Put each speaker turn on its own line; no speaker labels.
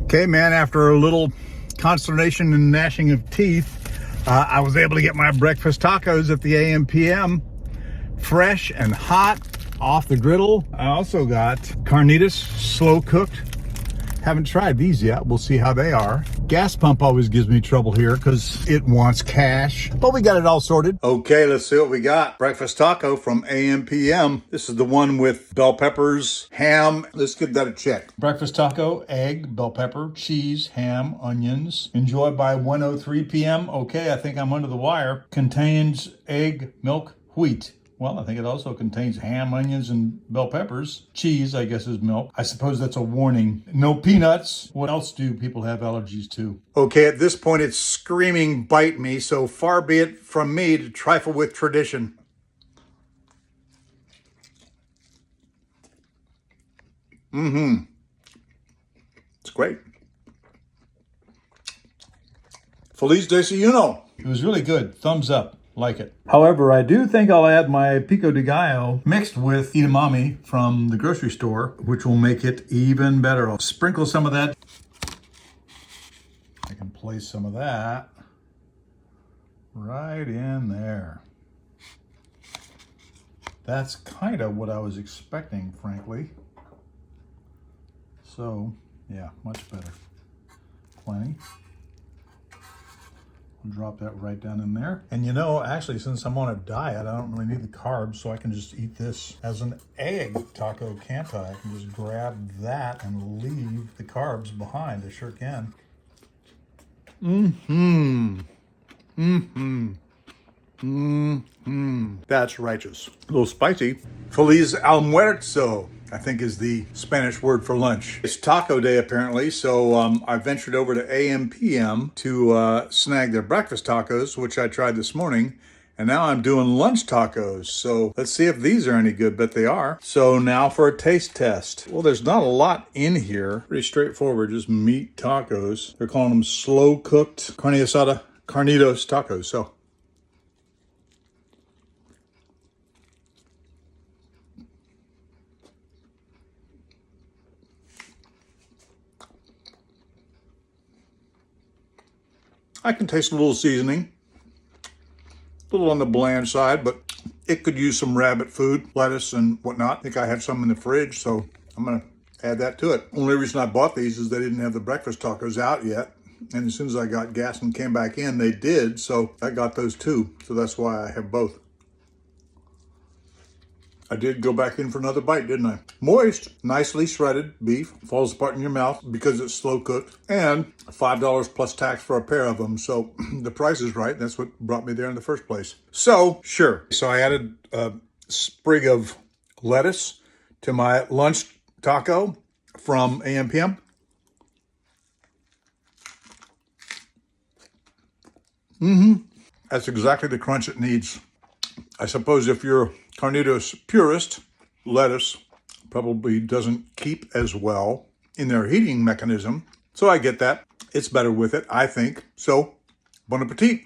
Okay, man, after a little consternation and gnashing of teeth, I was able to get my breakfast tacos at the AM/PM, fresh and hot off the griddle. I also got carnitas, slow cooked. Haven't tried these yet. We'll see how they are. Gas pump always gives me trouble here because it wants cash, but we got it all sorted. Okay, let's see what we got. Breakfast taco from AM/PM. This is the one with bell peppers, ham. Let's give that a check. Breakfast taco, egg, bell pepper, cheese, ham, onions. Enjoy by 1:03 p.m. Okay, I think I'm under the wire. Contains egg, milk, wheat. Well, I think it also contains ham, onions, and bell peppers. Cheese, I guess, is milk. I suppose that's a warning. No peanuts. What else do people have allergies to? Okay, at this point, it's screaming bite me, so far be it from me to trifle with tradition. It's great. Feliz desayuno. It was really good. Thumbs up. Like it. However, I do think I'll add my pico de gallo mixed with edamame from the grocery store, which will make it even better. I'll sprinkle some of that. I can place some of that right in there. That's kind of what I was expecting, frankly. So, yeah, much better. Plenty. Drop that right down in there. And you know, actually, since I'm on a diet, I don't really need the carbs, so I can just eat this as an egg taco, can't I? I can just grab that and leave the carbs behind. I sure can. That's righteous. A little spicy. Feliz almuerzo, I think, is the Spanish word for lunch. It's taco day, apparently, so I ventured over to AM/PM to snag their breakfast tacos, which I tried this morning, and now I'm doing lunch tacos. So let's see if these are any good. Bet they are. So now for a taste test. Well, there's not a lot in here. Pretty straightforward, just meat tacos. They're calling them slow-cooked carne asada carnitos tacos. So I can taste a little seasoning, a little on the bland side, but it could use some rabbit food, lettuce and whatnot. I think I have some in the fridge, so I'm gonna add that to it. Only reason I bought these is they didn't have the breakfast tacos out yet. And as soon as I got gas and came back in, they did, so I got those too. So that's why I have both. I did go back in for another bite, didn't I? Moist, nicely shredded beef, falls apart in your mouth because it's slow cooked, and $5 plus tax for a pair of them. So the price is right. That's what brought me there in the first place. So, sure. So I added a sprig of lettuce to my lunch taco from AM/PM. That's exactly the crunch it needs. I suppose if you're a carnitas purist, lettuce probably doesn't keep as well in their heating mechanism. So I get that. It's better with it, I think. So, bon appetit.